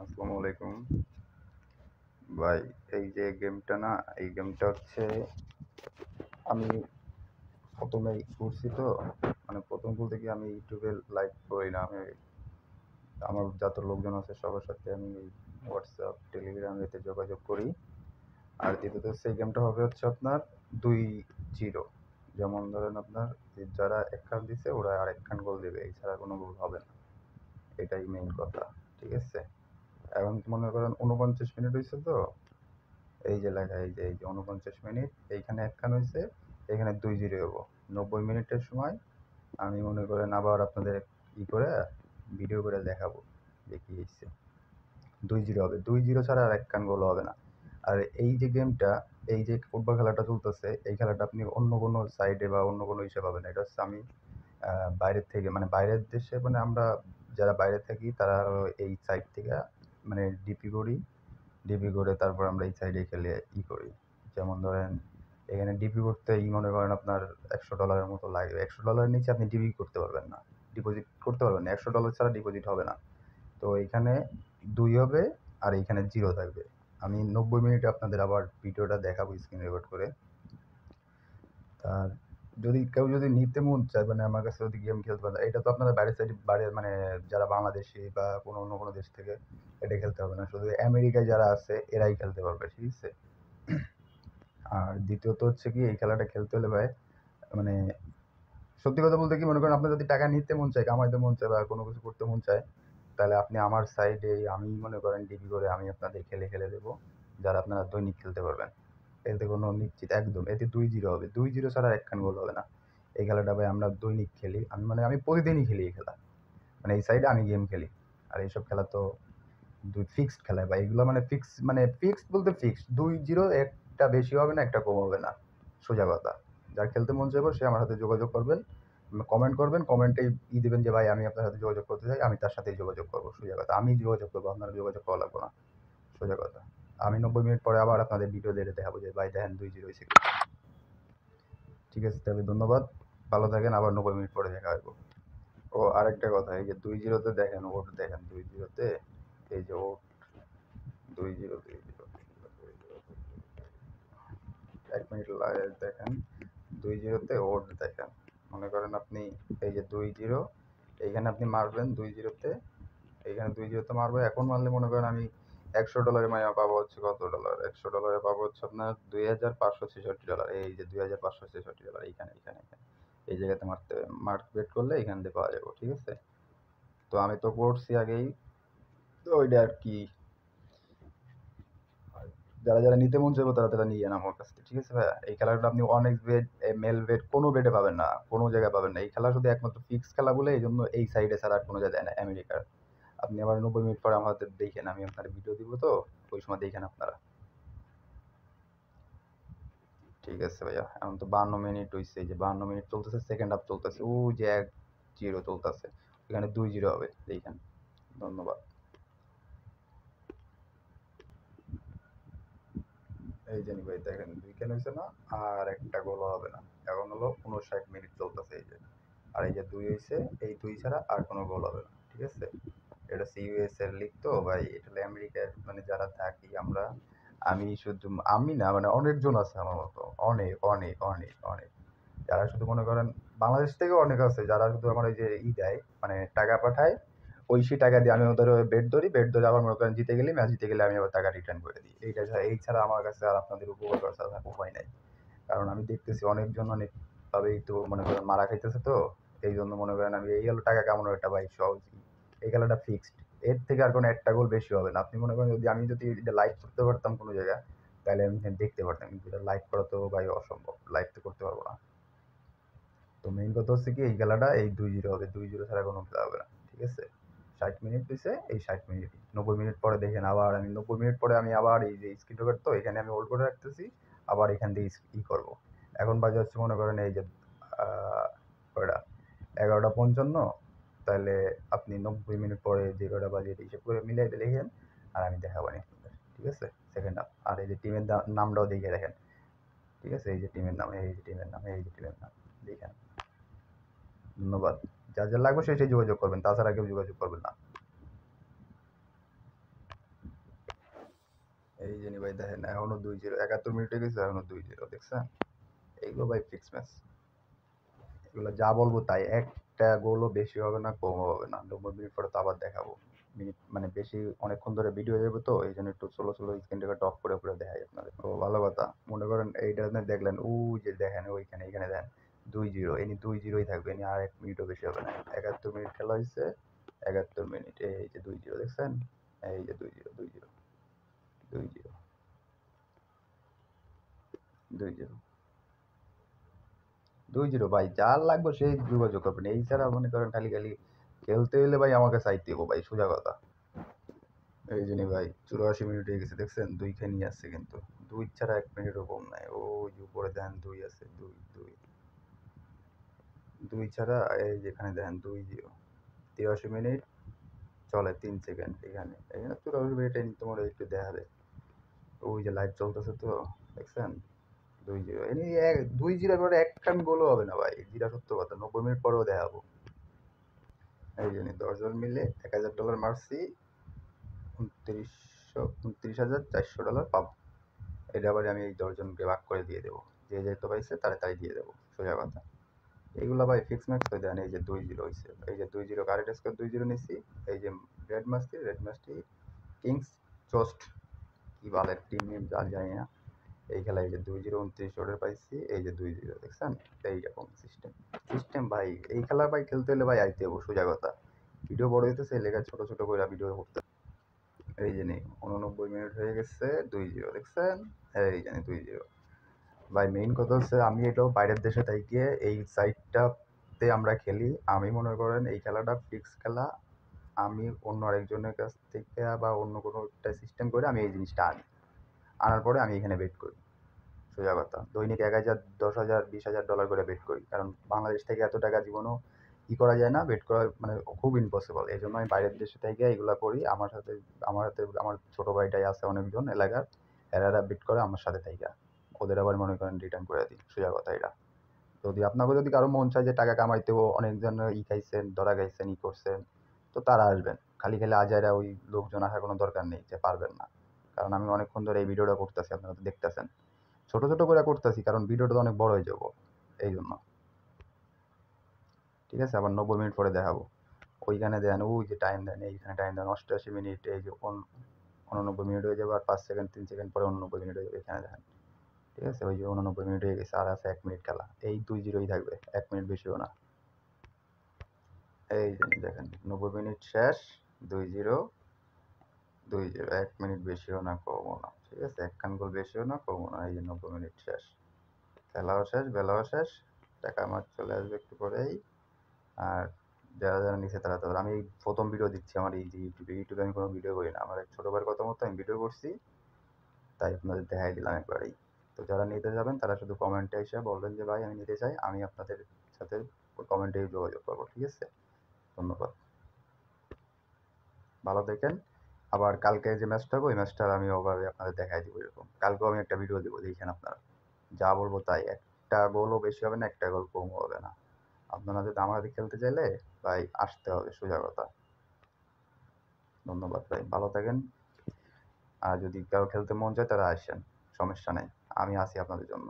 আসসালামু আলাইকুম ভাই। এই যে গেমটা না, এই গেমটা হচ্ছে আমি প্রথমেই ঘুরছি তো, মানে প্রথম বলতে কি আমি ইউটিউবে লাইভ করি না। আমি আমার যত লোকজন আছে সবার সাথে আমি হোয়াটসঅ্যাপ টেলিগ্রাম এতে যোগাযোগ করি। আর দ্বিতীয়ত সেই গেমটা হবে হচ্ছে আপনার 2-0। যেমন ধরেন আপনার যারা এক খান দিছে ওরা আর এক খান গোল দেবে, এছাড়া কোনো গোল হবে না। এটাই মেইন কথা, ঠিক আছে? এখন মনে করেন 49 মিনিট হয়েছে তো, এই যে লেখা, এই যে 49 মিনিট, এইখানে একখান হয়েছে, এখানে 2-0 হবো। 90 মিনিটের সময় আমি মনে করেন আবার আপনাদের করে ভিডিও করে দেখাবো যে কি হয়েছে। 2-0 হবে, 2-0 ছাড়া আর একখান গোল হবে না। আর এই যে গেমটা, এই যে ফুটবল খেলাটা চলতেছে, এই খেলাটা আপনি অন্য কোনো সাইডে বা অন্য কোনো ইসে পাবেন না। এটা হচ্ছে আমি বাইরের থেকে, মানে বাইরের দেশে, মানে আমরা যারা বাইরে থাকি তারা এই সাইড থেকে মানে ডিপি করি, ডিপি করে তারপর আমরা এই সাইডে খেলে করি। যেমন ধরেন এখানে ডিপি করতে মনে করেন আপনার $100 মতো লাগে। $100 নিচে আপনি ডিপি করতে পারবেন না, ডিপোজিট করতে পারবেন না। $100 ছাড়া ডিপোজিট হবে না। তো এখানে 2 হবে আর এইখানে 0 থাকবে। আমি 90 মিনিটে আপনাদের আবার ভিডিওটা দেখাবো স্ক্রিন রেকর্ড করে। আর যদি কেউ যদি নিতে মন চায়, মানে আমার কাছে যদি গেম খেলতে পারে, এটা তো আপনাদের বাইরের সাইড, বাইরে মানে যারা বাংলাদেশি বা কোনো অন্য কোনো দেশ থেকে এটা খেলতে হবে না, শুধু আমেরিকায় যারা আছে এরাই খেলতে পারবে, ঠিক আছে? আর দ্বিতীয়ত হচ্ছে কি, এই খেলাটা খেলতে হলে ভাই, মানে সত্যি কথা বলতে কি, মনে করেন আপনার যদি টাকা নিতে মন চায়, কামাইতে মন চায় বা কোনো কিছু করতে মন চায়, তাহলে আপনি আমার সাইডে, আমি মনে করেন ডিপি করে আমি আপনাদের খেলে খেলে দেবো, যারা আপনারা দৈনিক খেলতে পারবেন। এতে কোনো নিশ্চিত একদম, এতে 2-0 হবে, 2-0 ছাড়া একখান গোল হবে না। এই খেলাটা ভাই আমরা দৈনিক খেলি, আমি প্রতিদিনই খেলি এই খেলা। মানে এই সাইডে আমি গেম খেলি। আর এইসব খেলা তো ফিক্সড খেলা ভাই, এগুলো মানে ফিক্সড বলতে ফিক্সড 2-0, একটা বেশি হবে না একটা কম হবে না, সোজা কথা। যার খেলতে মন চাইবো সে আমার সাথে যোগাযোগ করবেন, কমেন্ট করবেন, কমেন্টে দিবেন যে ভাই আমি আপনার সাথে যোগাযোগ করতে চাই, আমি তার সাথেই যোগাযোগ করবো, সোজা কথা। আমি যোগাযোগ করবো, আপনারা যোগাযোগ করা লাগবো না, সোজা কথা। আমি 90 মিনিট পরে আবার আপনাদের ভিডিও দিয়ে দেখাবো যে ভাই দেখেন 2-0 হয়েছে। ঠিক আছে, তাহলে ধন্যবাদ, ভালো থাকেন, আবার 90 মিনিট পরে দেখা হইব। ও আরেকটা কথা, এই যে 2-0-তে দেখেন, ওট দেখেন 2-0-তে, এই যে ওট 2-0, 2-0, 2-0, 1 মিনিট দেখেন 2-0-তে ওট দেখেন। মনে করেন আপনি এই যে 2-0, এইখানে আপনি মারবেন 2-0-তে, এইখানে 2-0-তে মারবো। এখন মারলে মনে করেন আমি $100 মানে পাবো হচ্ছে কত ডলার, $100 পাবো হচ্ছে আপনার $2566। এই যে $2566, এইখানে এইখানে এইখানে এই জায়গাতে মার্ক বেট করলে এখান থেকে পাওয়া যাবে, ঠিক আছে? তো আমি তো করছি আগেই, তো ওইটা আর কি, যারা যারা নিতে মন চাইবো তারা তারা নিয়ে নেন আমার কাছ থেকে, ঠিক আছে ভাইয়া? এই খেলাটা আপনি অনেক বেড, মেল বেড, কোনো বেডে পাবেন না, কোনো জায়গায় পাবেন না। এই খেলা শুধু একমাত্র ফিক্স খেলা বলে এই জন্য এই সাইডে ছাড়া আর কোনো জায়গায় দেয় না আমেরিকার। আপনি আবার 90 মিনিট পরে আমাদের দেখেন, আমি আপনার ভিডিও দিব তো, ওই সময় দেখেন আপনারা। ঠিক আছে ভাইয়া, এখন তো 52 মিনিট হয়েছে, এই যে 52 মিনিট চলতেছে, সেকেন্ড হাফ চলতেছে, ও যে 1-0 চলতেছে, এখানে 2-0 হবে, দেখেন। ধন্যবাদ। এই যে ভাই দেখেন, উইকেন হয়েছে না, আর একটা গোল হবে না। এখন হলো 59 মিনিট চলতেছে, এই যে, আর এই যে 2 হয়েছে, এই 2 ছাড়া আর কোনো গোল হবে না, ঠিক আছে? এটা হচ্ছে ইউএস এর লিগ তো ভাই, এটা হলো আমেরিকার, মানে যারা থাকি আমরা, আমি শুধু, আমি না মানে অনেকজন আছে আমার মতো, অনেক অনেক অনেক অনেক, যারা শুধু মনে করেন বাংলাদেশ থেকে অনেক আছে যারা শুধু আমার এই যে দেয়, মানে টাকা পাঠায়, ওই সেই টাকা দিয়ে আমি ওদের বেট ধরি, বেট ধরে আবার মনে করেন জিতে গেলে, ম্যাচ জিতে গেলে আমি আবার টাকা রিটার্ন করে দিই। এইটা ছাড়া, এই ছাড়া আমার কাছে আর আপনাদের উপকার করা ছাড়া উপায় নাই। কারণ আমি দেখতেছি অনেকজন অনেকভাবেই তো মনে করেন মারা খাইতেছে তো, এই জন্য মনে করেন আমি এই হলো টাকা কামানোর একটা ভাই সহজ, এই খেলাটা ফিক্সড। এর থেকে আর কোনো একটা গোল বেশি হবে না। আপনি মনে করেন যদি আমি যদি এটা লাইভ করতে পারতাম কোনো জায়গায়, তাহলে আমি দেখতে পারতাম, কিন্তু এটা লাইভ করা তো ভাই অসম্ভব, লাইভ তো করতে পারবো না। তো মেইন কথা হচ্ছে কি, এই খেলাটা এই 2-0 হবে, 2-0 ছাড়া কোনো খেলা হবে না, ঠিক আছে? 60 মিনিট হয়েছে, এই 60 মিনিট, 90 মিনিট পরে দেখেন আবার আমি 90 মিনিট পরে আমি আবার এই যে স্ক্রিন রেকর্ড তো, এখানে আমি হোল্ড করে রাখতেছি, আবার এখান থেকে করবো। এখন বাজে হচ্ছে মনে করেন এই যে কয়টা, 11টা 55, তাহলে আপনি 90 মিনিট পরে যে কয়টা বাজে এটা হিসেব করে মিলাই লিখেন, আর আমি দেখাবানি আপনাদের, ঠিক আছে? সেকেন্ড হাফ, আর এই যে টিমের নামটাও দেখে দেখেন, ঠিক আছে? এই যে টিমের নাম, এই যে টিমের নাম, এই যে টিমের নাম, দেখেন। ধন্যবাদ। যার যা লাগবে সেই যোগাযোগ করবেন, তাছাড়া কেউ যোগাযোগ করবেন না। এই যে ভাই দেখেন এখনো 2-0, 71 মিনিট হয়ে গেছে এখনো 2-0, দেখছেন? এইগুলো ভাই ফিক্স ম্যাচ। এগুলো যা বলবো তাই, একটা গোলও বেশি হবে না কমও হবে না। 90 মিনিট পরে তো আবার দেখাবো। মিনিট মানে বেশি অনেকক্ষণ ধরে ভিডিও হয়ে যাবে তো এই জন্য একটু slow slow screen record of করে করে দেখাই আপনাদের। ও ভালো কথা, মনে করেন এইটা আপনি দেখলেন, যে দেখেন ওইখানে এইখানে দেখেন 2-0, এনি 2-0ই থাকবে, এনি আর 1 মিনিটও বেশি হবে না। 71 মিনিট খেলা হয়েছে, 71 মিনিট, এই যে 2-0 দেখছেন, এই যে 2-0 2-0 2-0 2-0 2-0 ভাই, যার লাগবে সেই যোগাযোগ করবেন। এই ছাড়া মনে করেন খালি খালি খেলতে হলে ভাই আমাকে চাইতে হবো ভাই, সোজা কথা। এই জন্য ভাই 84 মিনিট হয়ে গেছে, দেখছেন 2 খেয়ে নিয়ে আসছে, কিন্তু 2 ছাড়া 1 মিনিটও কম নাই। ওই যে উপরে দেখেন 2 আছে, 2 2 2 ছাড়া এই যেখানে দেখেন 2-0, 83 মিনিট চলে 3 সেকেন্ড, এখানে এখানে 84 মিনিট তোমার একটু দেখা যায়। ওই যে লাইভ চলতেছে তো, দেখছেন 2-0, এনে 2-0 পরে একটা গোলও হবে না ভাই, যেটা সত্য কথা। 90 মিনিট পরেও দেখাবো। এই জন্য 10 জন মিলে $1000 মারছি, $29,400 পাবো। এটা আবার আমি এই 10 জনকে ভাগ করে দিয়ে দেবো, যে যেহেতু পাইছে তারা তাই দিয়ে দেবো, সোজা কথা। এইগুলো ভাই ফিক্স ম্যাচ হয়ে দেন। এই যে 2-0 হয়েছে, এই যে 2-0 কারেক্ট স্কোর 2-0 নিচ্ছি। এই যে রেড মাস্টি কিংস চোস্ট, কি বালের টিম নেম জানি না। এই খেলায় এই যে 2-0 29 অর্ডার পাইছি, এই যে 2-0 দেখছেন। এইরকম সিস্টেম সিস্টেম ভাই। এই খেলা ভাই খেলতে হলে ভাই আইতে হবো, সোজা কথা। ভিডিও বড় হইতেছে, লেখা ছোট ছোট করে ভিডিও করতে। এই যে নেই 89 মিনিট হয়ে গেছে, 2-0 দেখছেন, এই জানি 2-0। ভাই মেইন কথা হচ্ছে আমি এটাও বাইরের দেশে গিয়ে এই সাইটটাতে আমরা খেলি। আমি মনে করেন এই খেলাটা ফিক্স খেলা, আমি অন্য আরেকজনের কাছ থেকে বা অন্য কোনো একটা সিস্টেম করে আমি এই জিনিসটা আনার পরে আমি এখানে বেট করি, সোজা কথা। দৈনিক 1,000, 10,000, $20,000 করে বেট করি, কারণ বাংলাদেশ থেকে এত টাকা জীবনও করা যায় না, বেট করা মানে খুব ইম্পসিবল। এই জন্য আমি বাইরের দেশে থেকে এগুলো করি। আমার সাথে আমার ছোটো ভাইটাই আছে অনেকজন এলাকার, এরা বেট করে আমার সাথে থেকে, ওদের আবার মনে করেন রিটার্ন করে দিই, সোজা কথা এটা। যদি আপনাকে যদি কারো মন চায় যে টাকা কামাইতেও, অনেকজন খাইছেন, ধরা খাইছেন, করছেন, তো তারা আসবেন। খালি খালি আজাইরা ওই লোকজন আসার কোনো দরকার নেই যে পারবেন না। কারণ আমি অনেকক্ষণ ধরে এই ভিডিওটা করতেছি, আপনারা তো দেখতেছেন। ছোট ছোট করে করতেছি কারণ ভিডিওটা তো অনেক বড় হয়ে যাবো, এই জন্য। ঠিক আছে, আবার 90 মিনিট পরে দেখাবো। ওইখানে দেন, ওই যে টাইম দেন, এইখানে টাইম দেন 88 মিনিট, এই যে 89 মিনিট হয়ে যাবে, আর 5 সেকেন্ড 3 সেকেন্ড পরে 89 মিনিট হয়ে যাবে, এখানে দেখেন। ঠিক আছে, ওই যে 89 মিনিট হয়ে গেছে, আর আছে 1 মিনিট খেলা। এই 2-0ই থাকবে, 1 মিনিট বেশিও না। এই যে দেখেন 90 মিনিট শেষ, 2-0 2-0, 1 মিনিট বেশিও না কমও না। ঠিক আছে, একখান গোল বেশিও না কমও না। এই যে 90 মিনিট শেষ, খেলাও শেষ, বেলাও শেষ, টাকা আমার চলে আসবে একটু পরেই। আর যারা যারা নিচে তারা তাদের, আমি এই প্রথম ভিডিও দিচ্ছি আমার এই যে ইউটিউবে আমি কোনো ভিডিও করি না, আমার এক ছোটো ভাইয়ের কথা মতো আমি ভিডিও করছি, তাই আপনাদের দেখাই দিলাম একবারেই। তো যারা নিতে যাবেন তারা শুধু কমেন্টে এসে বলবেন যে ভাই আমি নিতে চাই, আমি আপনাদের সাথে কমেন্টে যোগাযোগ করবো। ঠিক আছে, ধন্যবাদ, ভালো থাকেন। আবার কালকে যে ম্যাচটা হবে ওই ম্যাচটা আমি ওভাবে আপনাদের দেখাই দিব। এরকম কালকেও আমি একটা ভিডিও দেবো, দেখেন আপনারা। যা বলবো তাই, একটা গোলও বেশি হবে না, একটা গোল কমও হবে না। আপনারা যদি আমার হাতে খেলতে চাইলে ভাই আসতে হবে, সোজা কথা। ধন্যবাদ ভাই, ভালো থাকেন। আর যদি কারো খেলতে মন চায় তারা আসেন, সমস্যা নেই, আমি আছি আপনাদের জন্য।